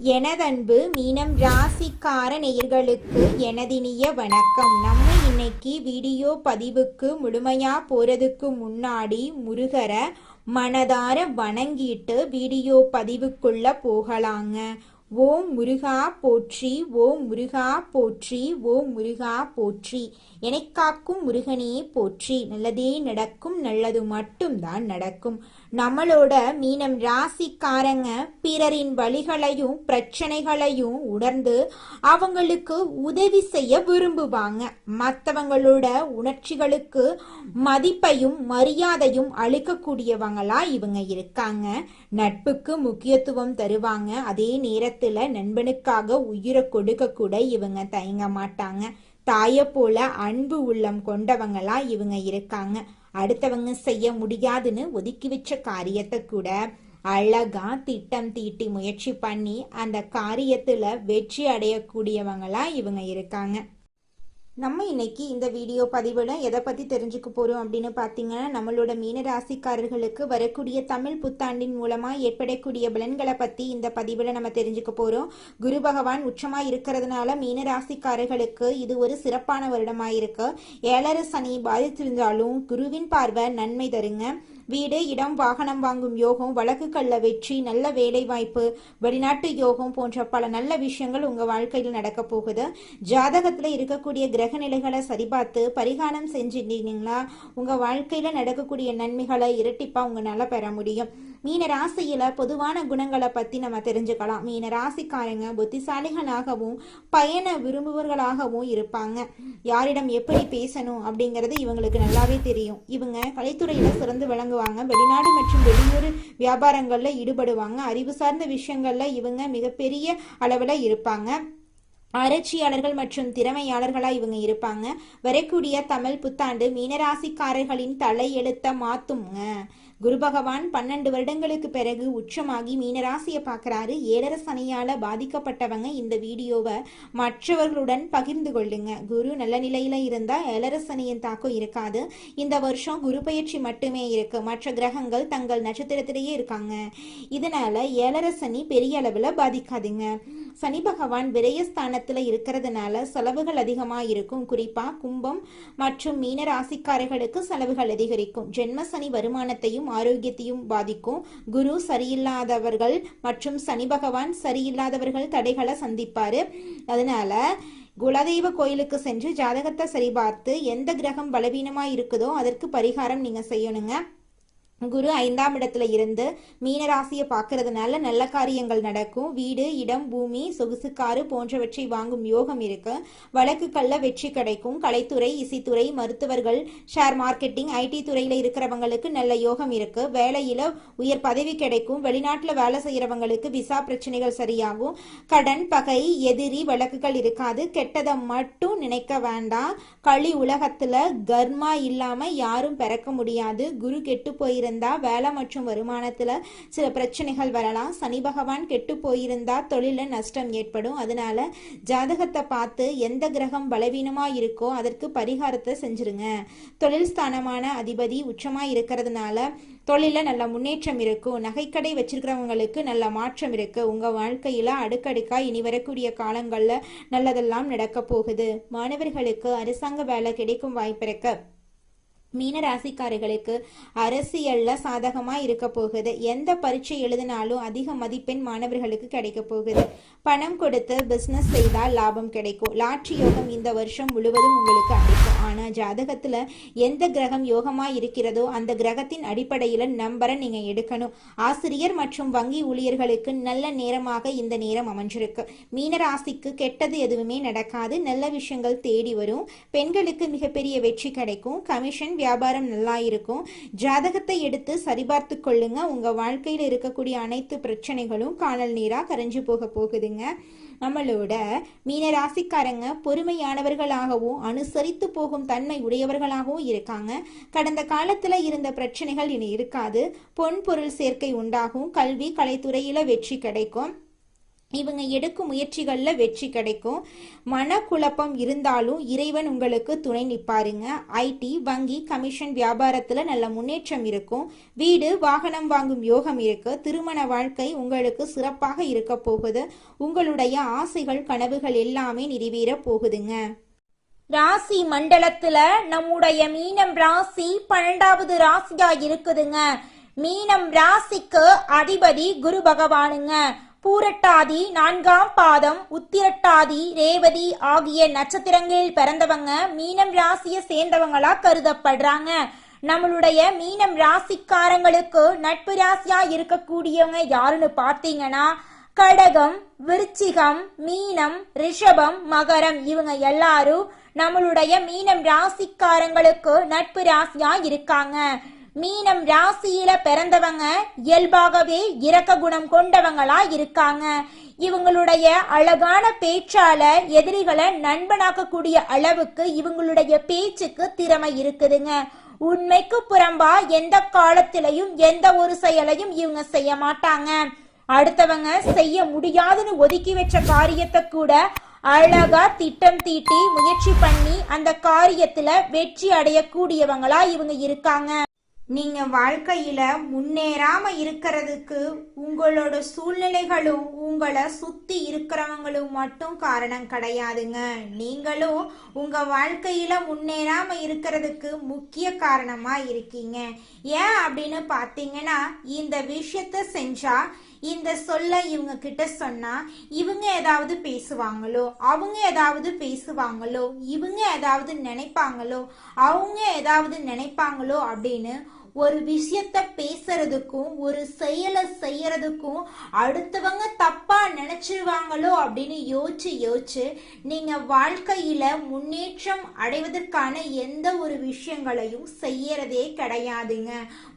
எனதன்பு மீனம் ராசிக்கார நேயர்களுக்கு எனதினிய வணக்கம். நம்ம இன்னைக்கு வீடியோ பதிவுக்கு முழுமையா போறதுக்கு முன்னாடி முருகரை மனதார வணங்கிட்டு வீடியோ பதிவுக்குள்ள போகலாங்க. ஓம் முருகா போற்றி, ஓம் முருகா போற்றி, ஓம் முருகா போற்றி. எனக்காக்கும் முருகனே போற்றி. நல்லதே நடக்கும், நல்லது மட்டும்தான் நடக்கும். நம்மளோட மீனம் ராசிக்காரங்க பிறரின் வழிகளையும் பிரச்சனைகளையும் உணர்ந்து அவங்களுக்கு உதவி செய்ய விரும்புவாங்க. மற்றவங்களோட உணர்ச்சிகளுக்கு மதிப்பையும் மரியாதையும் அளிக்கக்கூடியவங்களா இவங்க இருக்காங்க. நட்புக்கு முக்கியத்துவம் தருவாங்க. அதே நேரத்துல நண்பனுக்காக உயிரை கொடுக்க கூட இவங்க தயங்க மாட்டாங்க. தாயை போல அன்பு உள்ளம் கொண்டவங்களா இவங்க இருக்காங்க. அடுத்தவங்க செய்ய முடியாதுன்னு ஒதுக்கி வச்ச காரியத்தை கூட அழகா திட்டம் தீட்டி முயற்சி பண்ணி அந்த காரியத்துல வெற்றி அடையக்கூடியவங்களா இவங்க இருக்காங்க. நம்ம இன்னைக்கு இந்த வீடியோ பதிவில் எதை பற்றி தெரிஞ்சுக்க போகிறோம் அப்படின்னு பார்த்தீங்கன்னா, நம்மளோட மீன ராசிக்காரர்களுக்கு வரக்கூடிய தமிழ் புத்தாண்டின் மூலமாக ஏற்படக்கூடிய பலன்களை பற்றி இந்த பதிவில் நம்ம தெரிஞ்சுக்க போகிறோம். குரு பகவான் உச்சமாக இருக்கிறதுனால மீன ராசிக்காரர்களுக்கு இது ஒரு சிறப்பான வருடமாக இருக்கு. 7.5 சனி பாதித்திருந்தாலும் குருவின் பார்வை நன்மை தருங்க. வீடு, இடம், வாகனம் வாங்கும் யோகம், வழக்குகள்ல வெற்றி, நல்ல வேலை வாய்ப்பு, வெளிநாட்டு யோகம் போன்ற பல நல்ல விஷயங்கள் உங்க வாழ்க்கையில் நடக்க போகுது. ஜாதகத்துல இருக்கக்கூடிய கிரக நிலைகளை சரிபார்த்து பரிகாரம் செஞ்சிருந்தீங்களா உங்க வாழ்க்கையில நடக்கக்கூடிய நன்மைகளை இரட்டிப்பா உங்களால பெற முடியும். மீன ராசியில பொதுவான குணங்களை பத்தி நம்ம தெரிஞ்சுக்கலாம். மீன ராசிக்காரங்க புத்திசாலிகளாகவும் பயண விரும்புவர்களாகவும் இருப்பாங்க. யாரிடம் எப்படி பேசணும் அப்படிங்கிறது இவங்களுக்கு நல்லாவே தெரியும். இவங்க கலைத்துறையில சிறந்து விளங்குவாங்க. வெளிநாடு மற்றும் வெளியூர் வியாபாரங்கள்ல ஈடுபடுவாங்க. அறிவு சார்ந்த விஷயங்கள்ல இவங்க மிகப்பெரிய அளவுல இருப்பாங்க. ஆராய்ச்சியாளர்கள் மற்றும் திறமையாளர்களா இவங்க இருப்பாங்க. வரக்கூடிய தமிழ் புத்தாண்டு மீனராசிக்காரர்களின் தலையெழுத்த மாத்துங்க. குரு பகவான் 12 வருடங்களுக்கு பிறகு உச்சமாகி மீனராசியை பார்க்குறாரு. 7.5 சனியால பாதிக்கப்பட்டவங்க இந்த வீடியோவை மற்றவர்களுடன் பகிர்ந்து கொள்ளுங்க. குரு நல்ல நிலையில இருந்தா 7.5 சனியின் தாக்கம் இருக்காது. இந்த வருஷம் குரு பயிற்சி மட்டுமே இருக்கு. மற்ற கிரகங்கள் தங்கள் நட்சத்திரத்திலேயே இருக்காங்க. இதனால 7.5 சனி பெரிய அளவுல பாதிக்காதுங்க. சனி பகவான் விரயஸ்தானத்துல இருக்கிறதுனால செலவுகள் அதிகமா இருக்கும். குறிப்பா கும்பம் மற்றும் மீன ராசிக்காரர்களுக்கு செலவுகள் அதிகரிக்கும். ஜென்ம சனி வருமானத்தையும் ஆரோக்கியத்தையும் பாதிக்கும். குரு சரியில்லாதவர்கள் மற்றும் சனி பகவான் சரியில்லாதவர்கள் தடைகளை சந்திப்பாரு. அதனால குலதெய்வ கோயிலுக்கு சென்று ஜாதகத்தை சரிபார்த்து எந்த கிரகம் பலவீனமா இருக்குதோ அதற்கு பரிகாரம் நீங்க செய்யணுங்க. குரு 5ஆம் இடத்துல இருந்து மீனராசியை பார்க்கறதுனால நல்ல காரியங்கள் நடக்கும். வீடு, இடம், பூமி, சொகுசு காரு போன்றவற்றை வாங்கும் யோகம் இருக்கு. வழக்குகள்ல வெற்றி கிடைக்கும். கலைத்துறை, இசைத்துறை, மருத்துவர்கள், ஷேர் மார்க்கெட்டிங், ஐடி துறையில இருக்கிறவங்களுக்கு நல்ல யோகம் இருக்கு. வேலையில உயர் பதவி கிடைக்கும். வெளிநாட்டுல வேலை செய்யறவங்களுக்கு விசா பிரச்சனைகள் சரியாகும். கடன், பகை, எதிரி, வழக்குகள் இருக்காது. கெட்டதை மட்டும் நினைக்க வேண்டாம். களி உலகத்துல கர்மா இல்லாம யாரும் பிறக்க முடியாது. குரு கெட்டு போயிருந்தா வேலை மற்றும் வருமானத்துல சில பிரச்சனைகள் வரலாம். சனி பகவான் கெட்டு போயிருந்தா தொழில நஷ்டம் ஏற்படும். அதனால ஜாதகத்தை பார்த்து எந்த கிரகம் பலவீனமா இருக்கோ அதற்கு பரிகாரத்தை செஞ்சிருங்க. தொழில் ஸ்தானமான அதிபதி உச்சமா இருக்கிறதுனால தொழில நல்ல முன்னேற்றம் இருக்கும். நகைக்கடை வச்சிருக்கிறவங்களுக்கு நல்ல மாற்றம் இருக்கு. உங்க வாழ்க்கையில அடுக்கடுக்கா இனி வரக்கூடிய காலங்கள்ல நல்லதெல்லாம் நடக்க போகுது. மாணவர்களுக்கு அரசாங்க வேலை கிடைக்கும் வாய்ப்பு இருக்கு. மீன ராசிக்காரர்களுக்கு அரசியல்ல சாதகமா இருக்க போகுது. எந்த பரீட்சை எழுதினாலும் அதிக மதிப்பெண் மாணவர்களுக்கு கிடைக்க போகுது. பணம் கொடுத்து பிசினஸ் செய்தால் லாபம் கிடைக்கும். லாட்ரி யோகம் இந்த வருஷம் முழுவதும் உங்களுக்கு அடிக்கும். ஆனா ஜாதகத்துல எந்த கிரகம் யோகமா இருக்கிறதோ அந்த கிரகத்தின் அடிப்படையில நம்பரை நீங்க எடுக்கணும். ஆசிரியர் மற்றும் வங்கி ஊழியர்களுக்கு நல்ல நேரமாக இந்த நேரம் அமைஞ்சிருக்கு. மீன ராசிக்கு கெட்டது எதுவுமே நடக்காது. நல்ல விஷயங்கள் தேடி வரும். பெண்களுக்கு மிகப்பெரிய வெற்றி கிடைக்கும். கமிஷன் வியாபாரம் நல்லா இருக்கும். ஜாதகத்தை எடுத்து சரிபார்த்து கொள்ளுங்க. உங்க வாழ்க்கையில இருக்கக்கூடிய அனைத்து பிரச்சனைகளும் காணல் நீரா கரைஞ்சு போக போகுதுங்க. நம்மளோட மீன ராசிக்காரங்க பொறுமையானவர்களாகவும் அனுசரித்து போகும் தன்மை உடையவர்களாகவும் இருக்காங்க. கடந்த காலத்துல இருந்த பிரச்சனைகள் இனி இருக்காது. பொன் பொருள் சேர்க்கை உண்டாகும். கல்வி, கலைத்துறையில வெற்றி கிடைக்கும். இவங்க எடுக்கும் முயற்சிகளில் வெற்றி கிடைக்கும். மனக்குழப்பம் இருந்தாலும் இறைவன் உங்களுக்கு துணை நிற்பாருங்க. ஐடி, வங்கி, கமிஷன், வியாபாரத்தில் நல்ல முன்னேற்றம் இருக்கும். வீடு, வாகனம் வாங்கும் யோகம் இருக்கு. திருமண வாழ்க்கை உங்களுக்கு சிறப்பாக இருக்க போகுது. உங்களுடைய ஆசைகள், கனவுகள் எல்லாமே நிறைவேற போகுதுங்க. ராசி மண்டலத்துல நம்முடைய மீனம் ராசி 12வது ராசியா இருக்குதுங்க. மீனம் ராசிக்கு அதிபதி குரு பகவானுங்க. பூரட்டாதி 4ஆம் பாதம், உத்திரட்டாதி, ரேவதி ஆகிய நட்சத்திரங்களில் பிறந்தவங்க மீனம் ராசியை சேர்ந்தவங்களா கருதப்படுறாங்க. நம்மளுடைய மீனம் ராசிக்காரங்களுக்கு நட்பு ராசியா இருக்கக்கூடியவங்க யாருன்னு பார்த்தீங்கன்னா கடகம், விருச்சிகம், மீனம், ரிஷபம், மகரம் இவங்க எல்லாரும் நம்மளுடைய மீனம் ராசிக்காரங்களுக்கு நட்பு ராசியா இருக்காங்க. மீனம் ராசியில பிறந்தவங்க இயல்பாகவே இரக்க குணம் கொண்டவங்களா இருக்காங்க. இவங்களுடைய அழகான பேச்சால எதிரிகளை நண்பனாக்கக்கூடிய அளவுக்கு இவங்களுடைய பேச்சுக்கு திறமை இருக்குதுங்க. உண்மைக்கு புறம்பா எந்த காலத்திலையும் எந்த ஒரு செயலையும் இவங்க செய்ய மாட்டாங்க. அடுத்தவங்க செய்ய முடியாதுன்னு ஒதுக்கி வச்ச காரியத்தை கூட அழகா திட்டம் தீட்டி முயற்சி பண்ணி அந்த காரியத்துல வெற்றி அடையக்கூடியவங்களா இவங்க இருக்காங்க. நீங்க வாழ்க்கையில முன்னேறாம இருக்கிறதுக்கு உங்களோட சூழ்நிலைகளும் உங்களை சுத்தி இருக்கிறவங்களும் மட்டும் காரணம் கிடையாதுங்க. நீங்களும் உங்க வாழ்க்கையில முன்னேறாம இருக்கிறதுக்கு முக்கிய காரணமா இருக்கீங்க. ஏன் அப்படின்னு பார்த்தீங்கன்னா இந்த விஷயத்த செஞ்சா, இந்த சொல்ல இவங்க கிட்ட சொன்னா இவங்க ஏதாவது பேசுவாங்களோ, அவங்க ஏதாவது பேசுவாங்களோ, இவங்க ஏதாவது நினைப்பாங்களோ, அவங்க ஏதாவது நினைப்பாங்களோ அப்படின்னு ஒரு விஷயத்த பேசுறதுக்கும் ஒரு செயலை செய்யறதுக்கும் அடுத்தவங்க தப்பா நினைச்சிருவாங்களோ அப்படின்னு யோசிச்சு நீங்க வாழ்க்கையில முன்னேற்றம் அடைவதற்கான எந்த ஒரு விஷயங்களையும் செய்யறதே கிடையாதுங்க.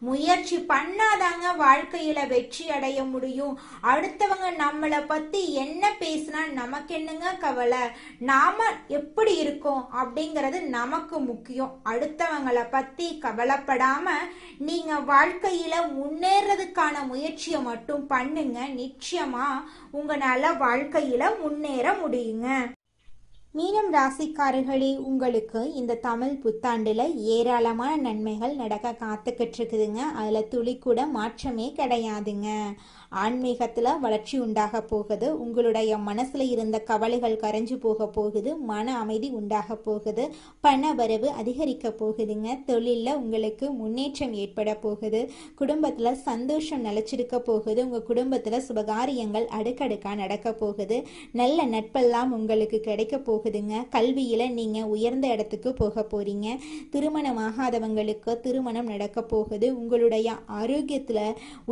முயற்சி பண்ணாதாங்க வாழ்க்கையில வெற்றி அடைய முடியும். அடுத்தவங்க நம்மளை பத்தி என்ன பேசினா நமக்கு என்னங்க கவலை, நாம எப்படி இருக்கோம் அப்படிங்கிறது நமக்கு முக்கியம். அடுத்தவங்களை பத்தி கவலைப்படாம நீங்க வாழ்க்கையில முன்னேறதுக்கான முயற்சியை மட்டும் பண்ணுங்க. நிச்சயமா உங்களால வாழ்க்கையில முன்னேற முடியுங்க. மீனம் ராசிக்காரர்களே, உங்களுக்கு இந்த தமிழ் புத்தாண்டுல ஏராளமான நன்மைகள் நடக்க காத்துக்கிட்டு இருக்குதுங்க. அதுல துளி கூட மாற்றமே கிடையாதுங்க. ஆன்மீகத்துல வளர்ச்சி உண்டாக போகுது. உங்களுடைய மனசுல இருந்த கவலைகள் கரைஞ்சு போக போகுது. மன அமைதி உண்டாக போகுது. பண வரவு அதிகரிக்க போகுதுங்க. தொழில்ல உங்களுக்கு முன்னேற்றம் ஏற்பட போகுது. குடும்பத்துல சந்தோஷம் நிலைச்சிருக்க போகுது. உங்க குடும்பத்துல சுபகாரியங்கள் அடுக்கடுக்கா நடக்க போகுது. நல்ல நட்பெல்லாம் உங்களுக்கு கிடைக்க போகுதுங்க. கல்வியில நீங்க உயர்ந்த இடத்துக்கு போக போறீங்க. திருமணமாகாதவங்களுக்கு திருமணம் நடக்க போகுது. உங்களுடைய ஆரோக்கியத்துல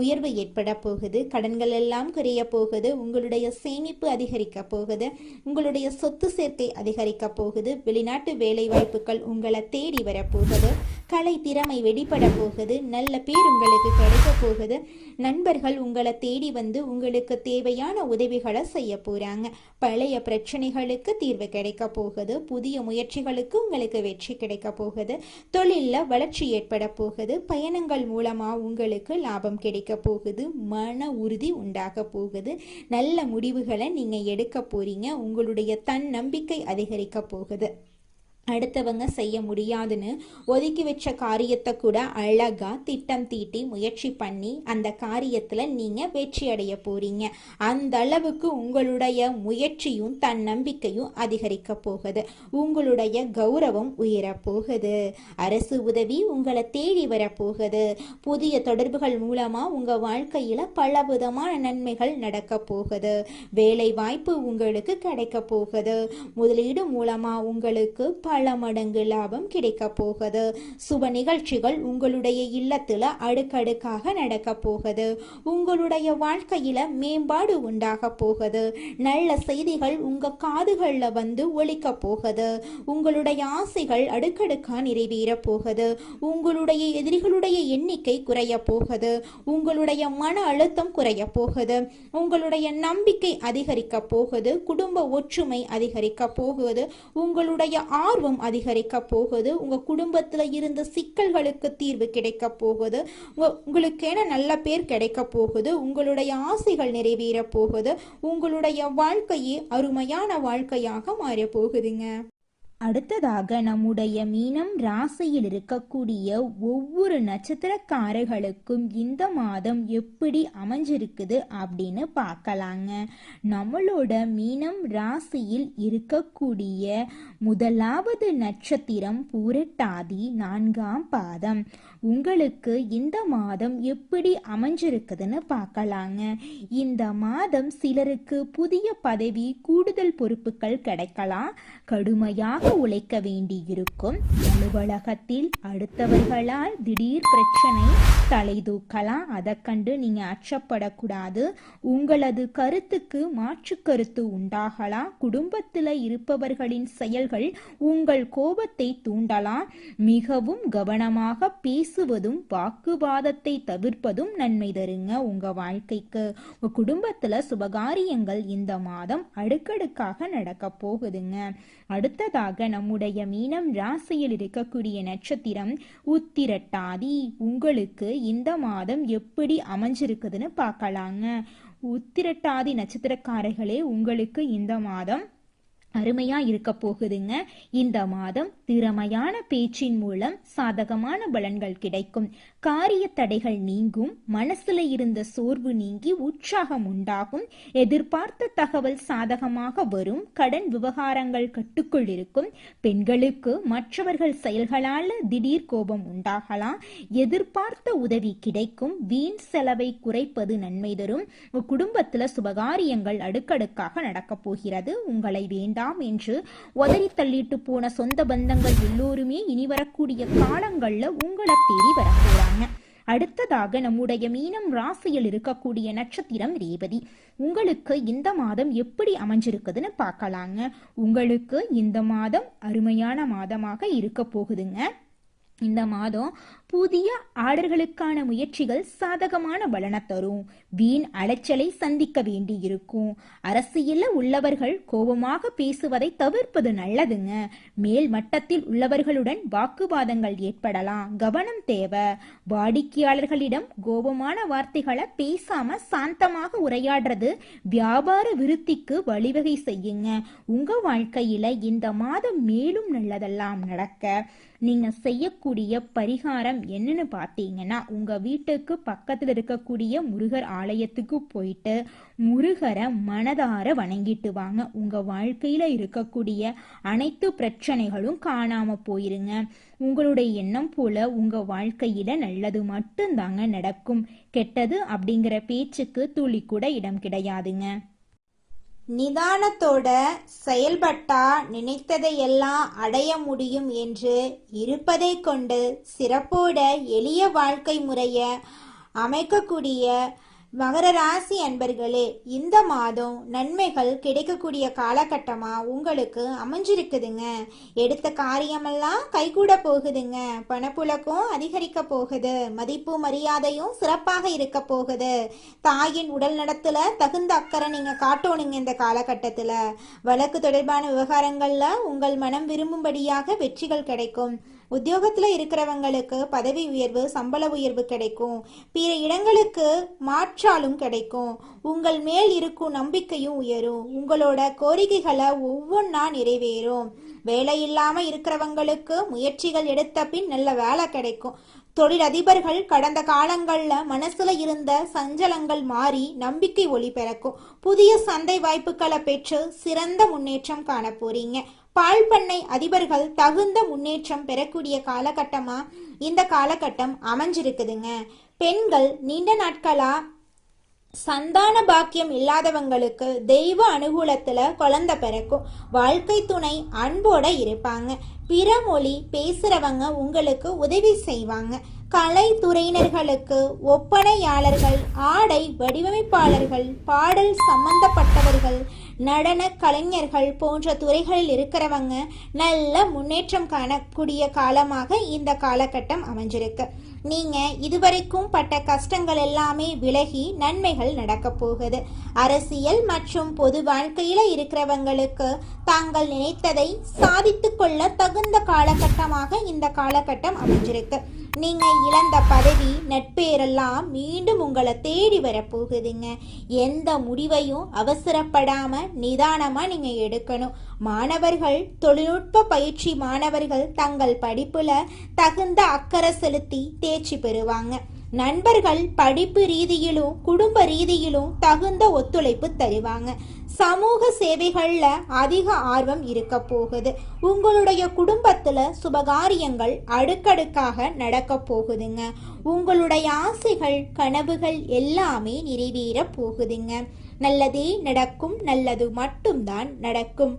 உயர்வு ஏற்பட போகுது. கடன்கள் எல்லாம் குறைய போகுது. உங்களுடைய சேமிப்பு அதிகரிக்க போகுது. உங்களுடைய சொத்து சேர்க்கை அதிகரிக்க போகுது. வெளிநாட்டு வேலை வாய்ப்புகள் உங்களை தேடி வரப்போகுது. கலை திறமை வெளிப்பட போகுது. நல்ல பேர் உங்களுக்கு கிடைக்க போகுது. நண்பர்கள் உங்களை தேடி வந்து உங்களுக்கு தேவையான உதவிகளை செய்ய போறாங்க. பழைய பிரச்சனைகளுக்கு தீர்வு கிடைக்க போகுது. புதிய முயற்சிகளுக்கு உங்களுக்கு வெற்றி கிடைக்க போகுது. தொழிலில் வளர்ச்சி ஏற்பட போகுது. பயணங்கள் மூலமா உங்களுக்கு லாபம் கிடைக்க போகுது. மன உறுதி உண்டாக போகுது. நல்ல முடிவுகளை நீங்க எடுக்க போறீங்க. உங்களுடைய தன்னம்பிக்கை அதிகரிக்க போகுது. அடுத்தவங்க செய்ய முடியாதுன்னு ஒதுக்கி வச்ச காரியத்தை கூட அழகா திட்டம் தீட்டி முயற்சி பண்ணி அந்த காரியத்துல நீங்க வெற்றி அடைய போறீங்க. அந்த அளவுக்கு உங்களுடைய முயற்சியும் தன்னம்பிக்கையும் அதிகரிக்க போகுது. உங்களுடைய கௌரவம் உயர போகுது. அரசு உதவி உங்களை தேடி வரப்போகுது. புதிய தொடர்புகள் மூலமா உங்க வாழ்க்கையில பல விதமான நன்மைகள் நடக்க போகுது. வேலை வாய்ப்பு உங்களுக்கு கிடைக்க போகுது. முதலீடு மூலமா உங்களுக்கு பல மடங்கு லாபம் கிடைக்க போகுது. சுப நிகழ்ச்சிகள் உங்களுடைய இல்லத்துல அடுக்கடுக்காக நடக்க போகுது. உங்களுடைய வாழ்க்கையில மேம்பாடு உண்டாக போகுது. நல்ல செய்திகள் உங்க காதுகள்ல வந்து ஒலிக்க போகுது. உங்களுடைய ஆசைகள் அடுக்கடுக்கா நிறைவேற போகுது. உங்களுடைய எதிரிகளுடைய எண்ணிக்கை குறைய போகுது. உங்களுடைய மன அழுத்தம் குறைய போகுது. உங்களுடைய நம்பிக்கை அதிகரிக்க போகுது. குடும்ப ஒற்றுமை அதிகரிக்க போகுது. உங்களுடைய ஆரோக்கியம் ஆர்வம் அதிகரிக்க போகுது. உங்கள் குடும்பத்தில் இருந்த சிக்கல்களுக்கு தீர்வு கிடைக்க போகுது. உங்களுக்கென நல்ல பேர் கிடைக்க போகுது. உங்களுடைய ஆசைகள் நிறைவேற போகுது. உங்களுடைய வாழ்க்கையே அருமையான வாழ்க்கையாக மாறப் போகுதுங்க. அடுத்ததாக நம்முடைய மீனம் ராசியில் இருக்கக்கூடிய ஒவ்வொரு நட்சத்திரக்காரர்களுக்கும் இந்த மாதம் எப்படி அமைஞ்சிருக்குது அப்படின்னு பார்க்கலாங்க. நம்மளோட மீனம் ராசியில் இருக்கக்கூடிய முதலாவது நட்சத்திரம் பூரட்டாதி 4ஆம் பாதம். உங்களுக்கு இந்த மாதம் எப்படி அமைஞ்சிருக்குதுன்னு பார்க்கலாங்க. இந்த மாதம் சிலருக்கு புதிய பதவி, கூடுதல் பொறுப்புகள் கிடைக்கலாம். கடுமையாக உழைக்க வேண்டியிருக்கும். அலுவலகத்தில் அடுத்தவர்களால் திடீர் பிரச்சனை தலை தூக்கலாம். அதை கண்டு நீங்க அச்சப்படக்கூடாது. உங்களது கருத்துக்கு மாற்று கருத்து உண்டாகலாம். குடும்பத்தில் இருப்பவர்களின் செயல்கள் உங்கள் கோபத்தை தூண்டலாம். மிகவும் கவனமாக பேசுவதும் வாக்குவாதத்தை தவிர்ப்பதும் நன்மை தருங்க உங்க வாழ்க்கைக்கு. உங்க குடும்பத்துல சுபகாரியங்கள் இந்த மாதம் அடுக்கடுக்காக நடக்க போகுதுங்க. அடுத்ததாக நம்முடைய மீனம் ராசியில் இருக்கக்கூடிய நட்சத்திரம் உத்திரட்டாதி. உங்களுக்கு இந்த மாதம் எப்படி அமைஞ்சிருக்குதுன்னு பார்க்கலாங்க. உத்திரட்டாதி நட்சத்திரக்காரர்களே, உங்களுக்கு இந்த மாதம் அருமையா இருக்க போகுதுங்க. இந்த மாதம் திறமையான பேச்சின் மூலம் சாதகமான பலன்கள் கிடைக்கும். காரிய தடைகள் நீங்கும். மனசுல இருந்த சோர்வு நீங்கி உற்சாகம் உண்டாகும். எதிர்பார்த்த தகவல் சாதகமாக வரும். கடன் விவகாரங்கள் கட்டுக்குள் இருக்கும். பெண்களுக்கு மற்றவர்கள் செயல்களால திடீர் கோபம் உண்டாகலாம். எதிர்பார்த்த உதவி கிடைக்கும். வீண் செலவை குறைப்பது நன்மை தரும். குடும்பத்துல சுபகாரியங்கள் அடுக்கடுக்காக நடக்க போகிறது. உங்களை வேண்டாம் என்று உதறி தள்ளிட்டு போன சொந்த பந்தங்கள் எல்லோருமே இனி வரக்கூடிய காலங்கள்ல உங்களை தேடி வர போறாங்க. அடுத்ததாக நம்முடைய மீனம் ராசியில் இருக்கக்கூடிய நட்சத்திரம் ரேவதி. உங்களுக்கு இந்த மாதம் எப்படி அமைஞ்சிருக்குதுன்னு பார்க்கலாங்க. உங்களுக்கு இந்த மாதம் அருமையான மாதமாக இருக்க போகுதுங்க. இந்த மாதம் புதிய ஆர்டர்களுக்கான முயற்சிகள் சாதகமான பலனை தரும். வீண் அலைச்சலை சந்திக்க வேண்டி இருக்கும். அரசியல்ல உள்ளவர்கள் கோபமாக பேசுவதை தவிர்ப்பது நல்லதுங்க. மேல் மட்டத்தில் உள்ளவர்களுடன் வாக்குவாதங்கள் ஏற்படலாம். கவனம் தேவை. வாடிக்கையாளர்களிடம் கோபமான வார்த்தைகளை பேசாம சாந்தமாக உரையாடுறது வியாபார விருத்திக்கு வழிவகை செய்யுங்க. உங்க வாழ்க்கையில இந்த மாதம் மேலும் நல்லதெல்லாம் நடக்க நீங்க செய்யக்கூடிய பரிகாரம் என்னன்னு பார்த்தீங்கன்னா, உங்க வீட்டுக்கு பக்கத்தில் இருக்கக்கூடிய முருகர் ஆலயத்துக்கு போயிட்டு முருகரை மனதார வணங்கிட்டு வாங்க. உங்க வாழ்க்கையில இருக்கக்கூடிய அனைத்து பிரச்சனைகளும் காணாம போயிருங்க. உங்களுடைய எண்ணம் போல உங்க வாழ்க்கையில நல்லது மட்டும்தாங்க நடக்கும். கெட்டது அப்படிங்கிற பேச்சுக்கு துளி கூட இடம் கிடையாதுங்க. நிதானத்தோட செயல்பட்டா நினைத்ததையெல்லாம் அடைய முடியும் என்று இருப்பதை கொண்டு சிறப்போட எளிய வாழ்க்கை முறைய அமைக்கக்கூடிய மகர ராசி அன்பர்களே, இந்த மாதம் நன்மைகள் கிடைக்கக்கூடிய காலகட்டமா உங்களுக்கு அமைஞ்சிருக்குதுங்க. எடுத்த காரியமெல்லாம் கைகூட போகுதுங்க. பணப்புழக்கம் அதிகரிக்க போகுது. மதிப்பு மரியாதையும் சிறப்பாக இருக்க போகுது. தாயின் உடல் நலத்துல தகுந்த அக்கறை நீங்க காட்டணுங்க. இந்த காலகட்டத்துல வழக்கு தொடர்பான விவகாரங்கள்ல உங்கள் மனம் விரும்பும்படியாக வெற்றிகள் கிடைக்கும். உத்தியோகத்துல இருக்கிறவங்களுக்கு பதவி உயர்வு, சம்பள உயர்வு கிடைக்கும். பிற இடங்களுக்கு மாற்றாலும் கிடைக்கும். உங்கள் மேல் இருக்கும் நம்பிக்கையும் உயரும். உங்களோட கோரிக்கைகளை ஒவ்வொன்றா நிறைவேறும். வேலை இல்லாம இருக்கிறவங்களுக்கு முயற்சிகள் எடுத்த பின் நல்ல வேலை கிடைக்கும். தொழிலதிபர்கள் கடந்த காலங்கள்ல மனசுல இருந்த சஞ்சலங்கள் மாறி நம்பிக்கை ஒளி பிறக்கும். புதிய சந்தை வாய்ப்புகளை பெற்று சிறந்த முன்னேற்றம் காண போறீங்க. பால் பண்ணை அதிபர்கள் தகுந்த முன்னேற்றம் பெறக்கூடிய காலகட்டமா இந்த காலகட்டம் அமைஞ்சிருக்குதுங்க. பெண்கள் நீண்ட நாட்களா சந்தான பாக்கியம் இல்லாதவங்களுக்கு தெய்வ அனுகூலத்துல குழந்தை பிறக்கும். வாழ்க்கை துணை அன்போட இருப்பாங்க. பிற மொழி பேசுறவங்க உங்களுக்கு உதவி செய்வாங்க. கலைத்துறையினர்களுக்கு ஒப்பனையாளர்கள், ஆடை வடிவமைப்பாளர்கள், பாடல் சம்பந்தப்பட்டவர்கள், நடன கலைஞர்கள் போன்ற துறைகளில் இருக்கிறவங்க நல்ல முன்னேற்றம் காணக்கூடிய காலமாக இந்த காலகட்டம் அமைஞ்சிருக்கு. நீங்க இதுவரைக்கும் பட்ட கஷ்டங்கள் எல்லாமே விலகி நன்மைகள் நடக்க போகுது. அரசியல் மற்றும் பொது வாழ்க்கையில இருக்கிறவங்களுக்கு தாங்கள் நினைத்ததை சாதித்து கொள்ள தகுந்த காலகட்டமாக இந்த காலகட்டம் அமைஞ்சிருக்கு. நீங்க இழந்த பதவி நட்பேரெல்லாம் மீண்டும் உங்களை தேடி வரப்போகுதுங்க. எந்த முடிவையும் அவசரப்படாம நிதானமா நீங்க எடுக்கணும். மாணவர்கள், தொழில்நுட்ப பயிற்சி மாணவர்கள் தங்கள் படிப்புல தகுந்த அக்கறை செலுத்தி தேர்ச்சி பெறுவாங்க. நண்பர்கள் படிப்பு ரீதியிலும் குடும்ப ரீதியிலும் தகுந்த ஒத்துழைப்பு தருவாங்க. சமூக சேவைகள்ல அதிக ஆர்வம் இருக்க போகுது. உங்களுடைய குடும்பத்துல சுபகாரியங்கள் அடுக்கடுக்காக நடக்க போகுதுங்க. உங்களுடைய ஆசைகள் கனவுகள் எல்லாமே நிறைவேற போகுதுங்க. நல்லதே நடக்கும், நல்லது மட்டும்தான் நடக்கும்.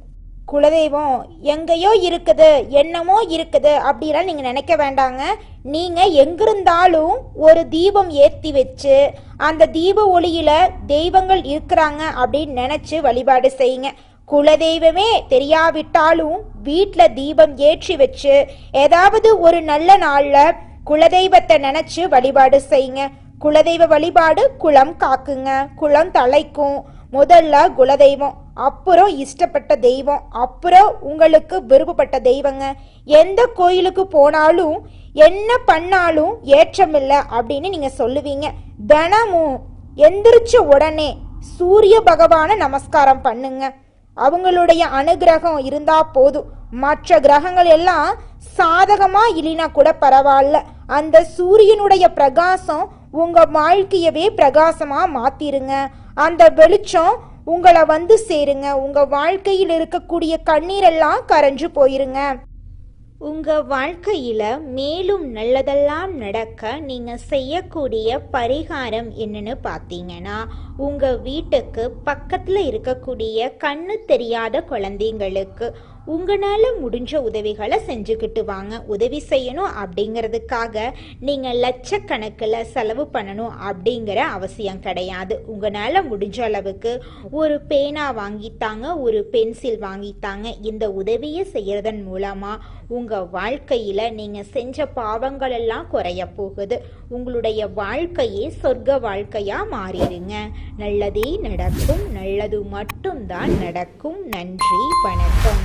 குலதெய்வம் எங்கேயோ இருக்குது, என்னமோ இருக்குது அப்படிலாம் நீங்கள் நினைக்க வேண்டாங்க. நீங்கள் எங்கிருந்தாலும் ஒரு தீபம் ஏற்றி வச்சு அந்த தீப ஒளியில் தெய்வங்கள் இருக்கிறாங்க அப்படின்னு நினச்சி வழிபாடு செய்யுங்க. குலதெய்வமே தெரியாவிட்டாலும் வீட்டில் தீபம் ஏற்றி வச்சு ஏதாவது ஒரு நல்ல நாளில் குலதெய்வத்தை நினச்சி வழிபாடு செய்யுங்க. குலதெய்வ வழிபாடு குலம் காக்குங்க, குலம் தலைக்கும். முதல்ல குலதெய்வம், அப்புறம் இஷ்டப்பட்ட தெய்வம், அப்புறம் உங்களுக்கு விருப்பப்பட்ட தெய்வங்க. எந்த கோயிலுக்கு போனாலும் என்ன பண்ணாலும் ஏற்றமில்லை அப்படின்னு நீங்கள் சொல்லுவீங்க. தினமும் எந்திரிச்ச உடனே சூரிய பகவானை நமஸ்காரம் பண்ணுங்க. அவங்களுடைய அனுகிரகம் இருந்தா போதும். மற்ற கிரகங்கள் எல்லாம் சாதகமா இல்லைனா கூட பரவாயில்ல, அந்த சூரியனுடைய பிரகாசம் உங்க வாழ்க்கையவே பிரகாசமா மாத்திருங்க. அந்த வெளிச்சம் உங்களை வந்து சேருங்க. உங்க வாழ்க்கையில் இருக்கக்கூடிய கண்ணீரெல்லாம் கரைஞ்சு போயிருங்க. உங்கள் வாழ்க்கையில் மேலும் நல்லதெல்லாம் நடக்க நீங்கள் செய்யக்கூடிய பரிகாரம் என்னன்னு பார்த்தீங்கன்னா, உங்கள் வீட்டுக்கு பக்கத்தில் இருக்கக்கூடிய கண்ணு தெரியாத குழந்தைங்களுக்கு உங்களால் முடிஞ்ச உதவிகளை செஞ்சுக்கிட்டு வாங்க. உதவி செய்யணும் அப்படிங்கிறதுக்காக நீங்கள் லட்சக்கணக்கில் செலவு பண்ணணும் அப்படிங்கிற அவசியம் கிடையாது. உங்களால் முடிஞ்ச அளவுக்கு ஒரு பேனா வாங்கித்தாங்க, ஒரு பென்சில் வாங்கித்தாங்க. இந்த உதவியை செய்கிறதன் மூலமாக உங்கள் வாழ்க்கையில் நீங்கள் செஞ்ச பாவங்கள் எல்லாம் குறைய போகுது. உங்களுடைய வாழ்க்கையே சொர்க்க வாழ்க்கையாக மாறிடுங்க. நல்லதே நடக்கும், நல்லது மட்டும்தான் நடக்கும். நன்றி, வணக்கம்.